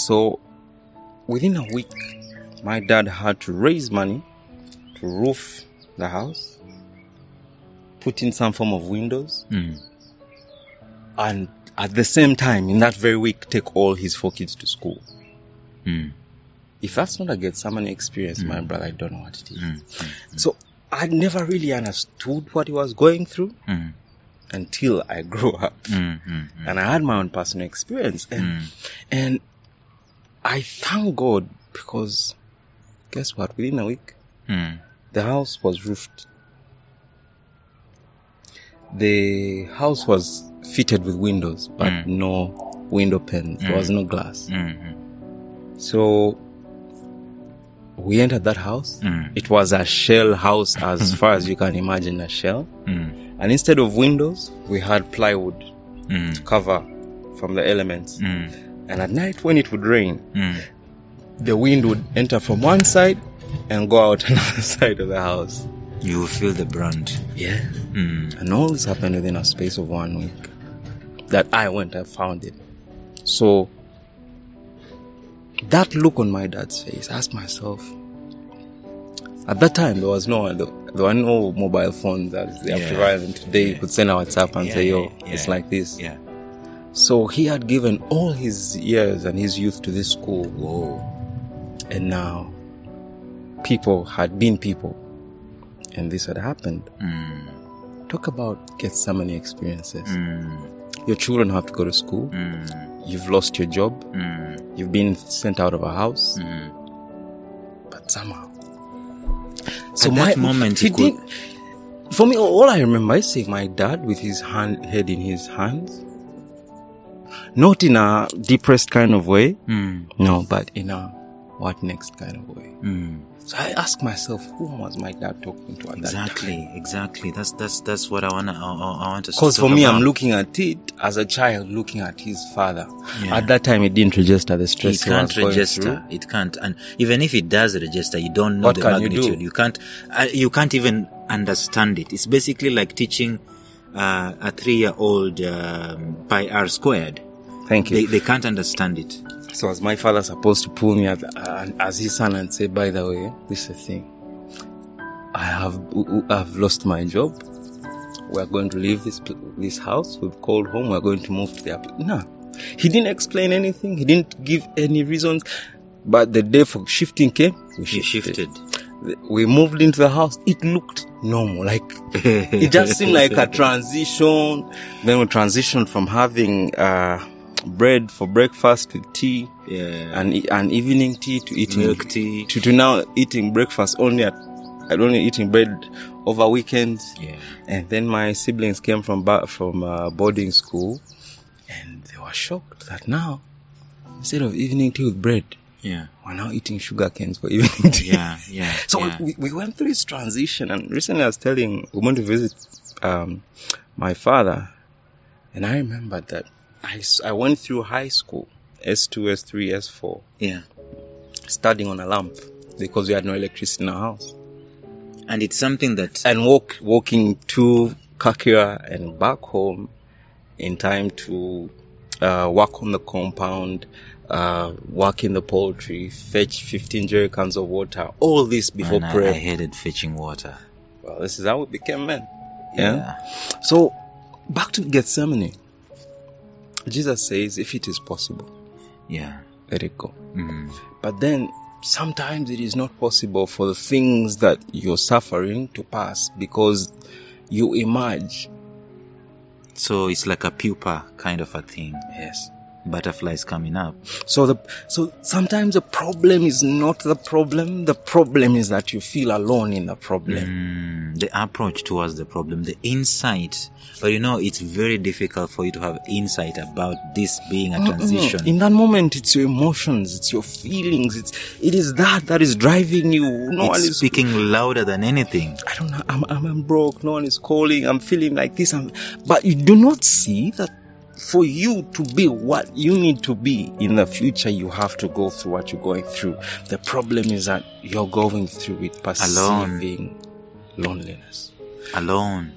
So within a week, my dad had to raise money to roof the house, put in some form of windows, and at the same time, in that very week, take all his 4 kids to school. If that's not a Gethsemane experience, my brother, I don't know what it is. So I never really understood what he was going through until I grew up. And I had my own personal experience. And I thank God because, guess what? Within a week, the house was roofed. The house was fitted with windows, but no window panes. There was no glass. So we entered that house. It was a shell house as far as you can imagine a shell. And instead of windows, we had plywood to cover from the elements. And at night when it would rain, the wind would enter from one side and go out another side of the house. You will feel the brunt. Yeah. And all this happened within a space of 1 week. That I went and found it. So that look on my dad's face, I asked myself, at that time there were no mobile phones as they have provided. Today you could send a WhatsApp and say, it's like this. So he had given all his years and his youth to this school. Whoa. And now people had been people. And this had happened. Talk about Gethsemane experiences. Your children have to go to school. You've lost your job. You've been sent out of a house. But somehow. So at that moment, for me, all I remember is seeing my dad with his head in his hands. Not in a depressed kind of way. No, but in a what next kind of way. So I asked myself, who was my dad talking to at that time? Exactly. That's what I want to. Because for me, I'm looking at it as a child looking at his father. At that time, it didn't register the stress he was going through. It can't. And even if it does register, you don't know the magnitude. You can't even understand it. It's basically like teaching a 3-year-old pi r squared. Thank you. They can't understand it. So was my father supposed to pull me as his son and say, by the way, this is the thing. I've lost my job. We're going to leave this house. We've called home. We're going to move to the place. No. He didn't explain anything. He didn't give any reasons. But the day for shifting came, we shifted. We moved into the house. It looked normal. Like it just seemed like a transition. Then we transitioned from having bread for breakfast with tea and evening tea to eating milk tea to now eating breakfast only eating bread over weekends. And then my siblings came from boarding school and they were shocked that now instead of evening tea with bread we're now eating sugar canes for evening tea. So we went through this transition, and recently I was we went to visit my father, and I remembered that I went through high school, S2, S3, S4. Studying on a lamp because we had no electricity in our house. And it's something that... And walking to Kakira and back home in time to work on the compound, work in the poultry, fetch 15 jerrycans of water. All this before prayer. I hated fetching water. Well, this is how we became men. So, back to Gethsemane. Jesus says, if it is possible, let it go. But then, sometimes it is not possible for the things that you're suffering to pass because you emerge. So it's like a pupa kind of a thing. Yes. Butterflies coming up. So sometimes the problem is not the problem. The problem is that you feel alone in the problem. The approach towards the problem, the insight. But it's very difficult for you to have insight about this being a transition. In that moment, it's your emotions, it's your feelings, it is that is driving you. No one is speaking louder than anything. I don't know. I'm broke. No one is calling. I'm feeling like this. But you do not see that. For you to be what you need to be in the future, you have to go through what you're going through. The problem is that you're going through it perceiving loneliness. Alone.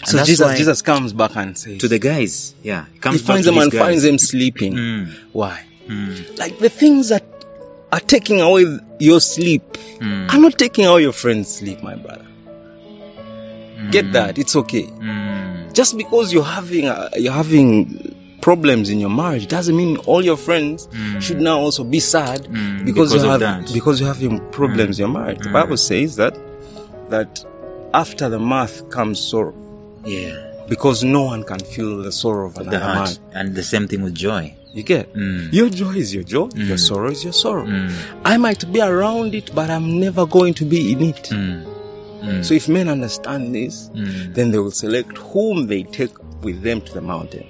So Jesus comes back and says to the guys, he finds them and finds them sleeping. Why? Like the things that are taking away your sleep are not taking away your friend's sleep, my brother. Get that? It's okay. Just because you're having problems in your marriage doesn't mean all your friends should now also be sad because you're having problems in your marriage. The Bible says that after the mirth comes sorrow. Yeah. Because no one can feel the sorrow of another man. And the same thing with joy. You get? Your joy is your joy. Your sorrow is your sorrow. I might be around it, but I'm never going to be in it. So if men understand this, then they will select whom they take with them to the mountain.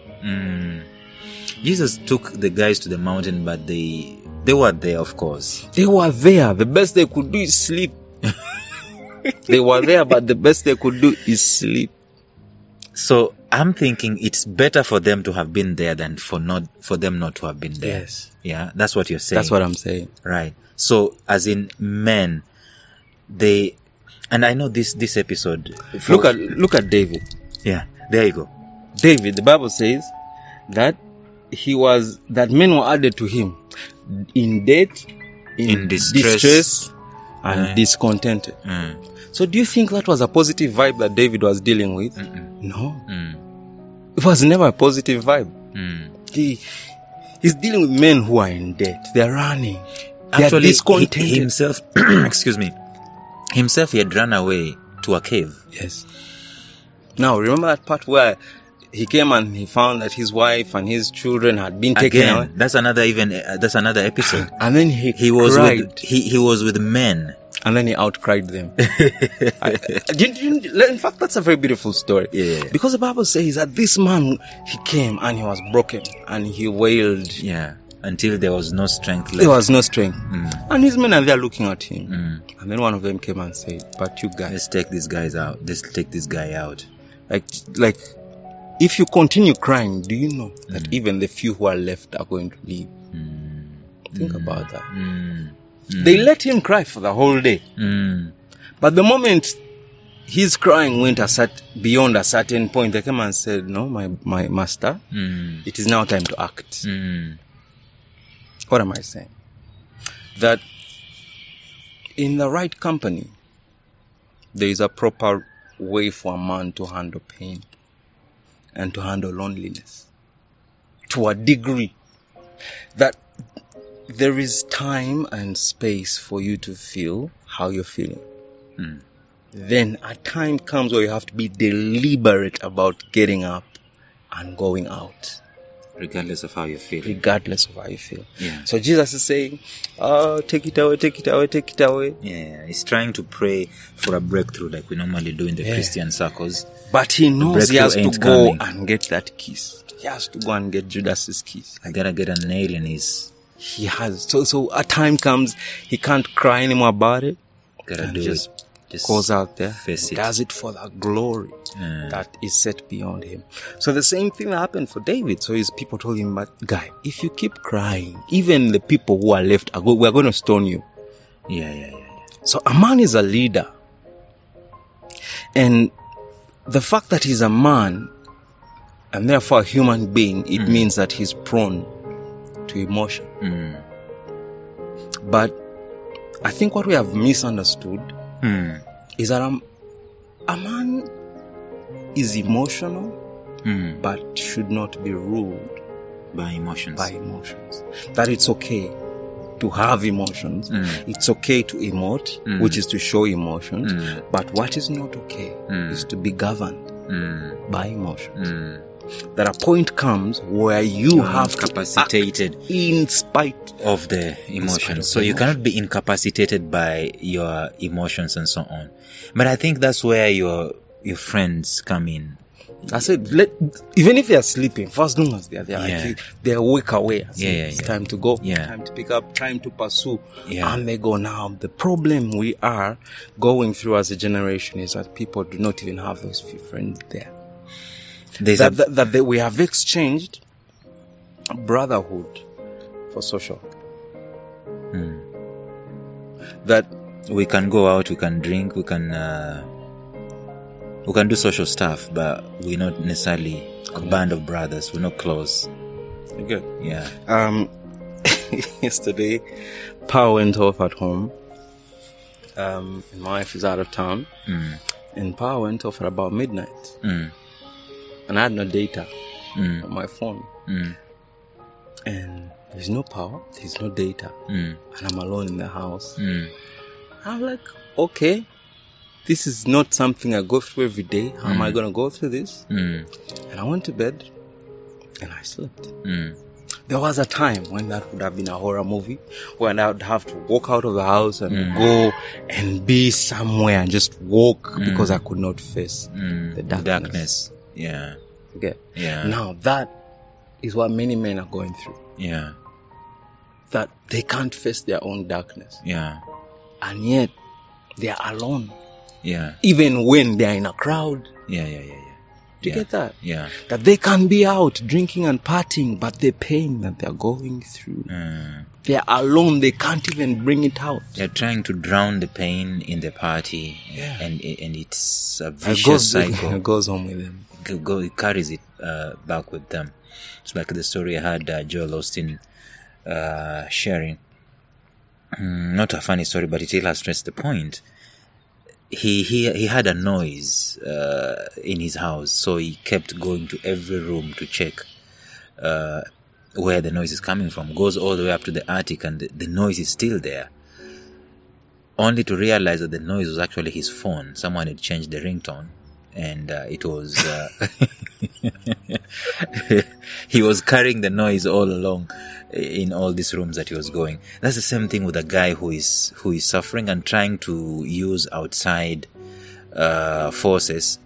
Jesus took the guys to the mountain, but they were there, of course. They were there. The best they could do is sleep. They were there, but the best they could do is sleep. So I'm thinking it's better for them to have been there than for them not to have been there. Yes. Yeah, that's what you're saying. That's what I'm saying. Right. So as in men, and I know this episode. Look at David. Yeah, there you go. David, the Bible says that men were added to him in debt, in distress and discontented. So do you think that was a positive vibe that David was dealing with? No. It was never a positive vibe. He's dealing with men who are in debt. They're running. They're discontented. Himself, excuse me, he had run away to a cave. Yes. Now, remember that part where he came and he found that his wife and his children had been taken away? That's another episode. And then he was cried. He was with men. And then he outcried them. In fact, that's a very beautiful story. Yeah. Because the Bible says that this man, he came and he was broken and he wailed. Yeah. Until there was no strength left. There was no strength. And his men are there looking at him. And then one of them came and said, but you guys, let's take these guys out. Let's take this guy out. Like, if you continue crying, do you know that even the few who are left are going to leave? Think about that. They let him cry for the whole day. But the moment his crying went beyond a certain point, they came and said, no, my master, it is now time to act. What am I saying? That in the right company, there is a proper way for a man to handle pain and to handle loneliness to a degree that there is time and space for you to feel how you're feeling. Then a time comes where you have to be deliberate about getting up and going out. Regardless of how you feel. Yeah. So Jesus is saying, take it away, take it away, take it away. Yeah, he's trying to pray for a breakthrough like we normally do in the Christian circles. But he knows he has to go and get that kiss. He has to go and get Judas's kiss. I gotta get a nail in his... He has. So a time comes, he can't cry anymore about it. Gotta do it. Just goes out there, does it for the glory that is set beyond him. So the same thing happened for David. So his people told him, but guy, if you keep crying, even the people who are left, we're going to stone you. Yeah. So a man is a leader. And the fact that he's a man, and therefore a human being, it means that he's prone to emotion. But I think what we have misunderstood is that a man is emotional, but should not be ruled by emotions. That it's okay to have emotions. It's okay to emote, which is to show emotions. But what is not okay is to be governed by emotions. That a point comes where you have incapacitated in spite of the emotions. So you cannot be incapacitated by your emotions and so on. But I think that's where your friends come in. I said, even if they are sleeping, for as long as they are there, they awake away. It's time to go, time to pick up, time to pursue, and they go. Now, the problem we are going through as a generation is that people do not even have those few friends there. We have exchanged brotherhood for social. That we can go out, we can drink, we can do social stuff, but we're not necessarily a band of brothers. We're not close. Okay. Yeah. yesterday, power went off at home. My wife is out of town, and power went off at about midnight. And I had no data on my phone. And there's no power, there's no data, and I'm alone in the house. I'm like, okay, this is not something I go through every day. How am I going to go through this? And I went to bed and I slept. There was a time when that would have been a horror movie, when I would have to walk out of the house and go and be somewhere and just walk because I could not face the darkness. Yeah. Okay. Yeah. Now that is what many men are going through. Yeah. That they can't face their own darkness. Yeah. And yet they are alone. Yeah. Even when they are in a crowd. Yeah. Do you get that? Yeah. That they can be out drinking and partying, but the pain that they are going through, they are alone. They can't even bring it out. They're trying to drown the pain in the party, and it's a vicious cycle. It goes on with them. It carries it back with them. It's like the story I had Joel Osteen sharing. Not a funny story, but it illustrates the point. He had a noise in his house, so he kept going to every room to check where the noise is coming from. Goes all the way up to the attic, and the noise is still there. Only to realize that the noise was actually his phone. Someone had changed the ringtone, and it was he was carrying the noise all along in all these rooms that he was going. That's the same thing with a guy who is suffering and trying to use outside forces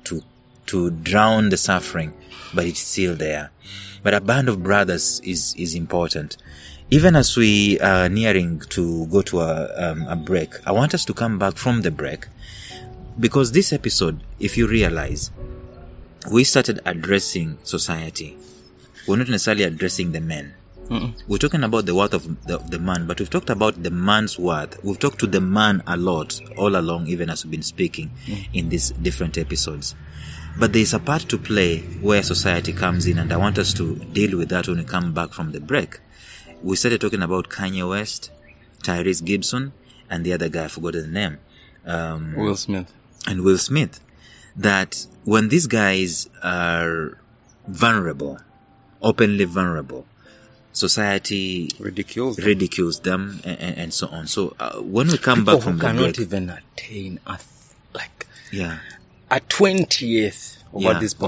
to drown the suffering, but it's still there. But a band of brothers is important. Even as we are nearing to go to a break, I want us to come back from the break, because this episode, if you realize, we started addressing society. We're not necessarily addressing the men. We're talking about the worth of the man, but we've talked about the man's worth. We've talked to the man a lot all along, even as we've been speaking in these different episodes. But there's a part to play where society comes in, and I want us to deal with that when we come back from the break. We started talking about Kanye West, Tyrese Gibson, and the other guy, I forgot the name. Will Smith. And Will Smith. That when these guys are vulnerable, openly vulnerable, society ridicules them and so on. So when we come back from the break, people cannot even attain a 20th of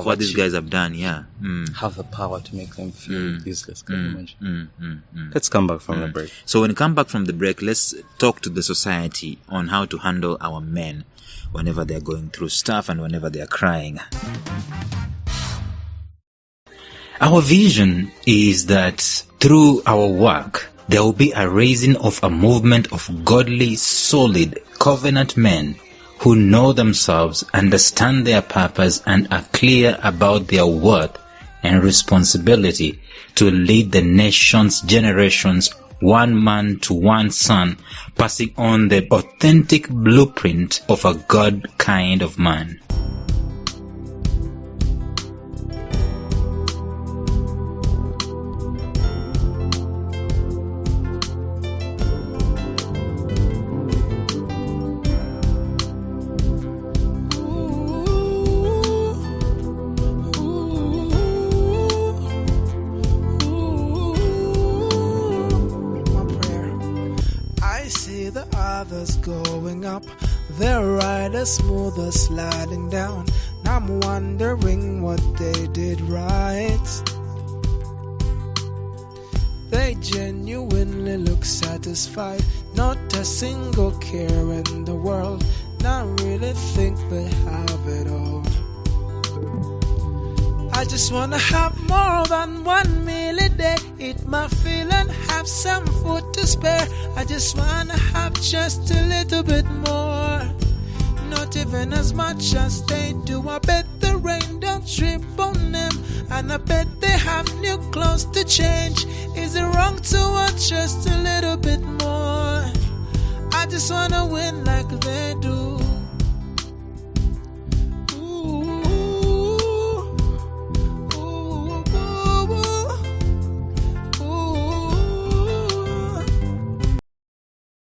what these guys have done, have the power to make them feel useless. Can you imagine? Let's come back from the break. So when we come back from the break, let's talk to the society on how to handle our men whenever they're going through stuff and whenever they're crying. Our vision is that through our work, there will be a raising of a movement of godly, solid, covenant men who know themselves, understand their purpose, and are clear about their worth and responsibility to lead the nation's generations, one man to one son, passing on the authentic blueprint of a God kind of man. Smoother sliding down. I'm wondering what they did right. They genuinely look satisfied, not a single care in the world, not really think they have it all. I just wanna have more than 1 meal a day, eat my fill and have some food to spare. I just wanna have just a little bit more, not even as much as they do. I bet the rain don't drip on them, and I bet they have new clothes to change. Is it wrong to want just a little bit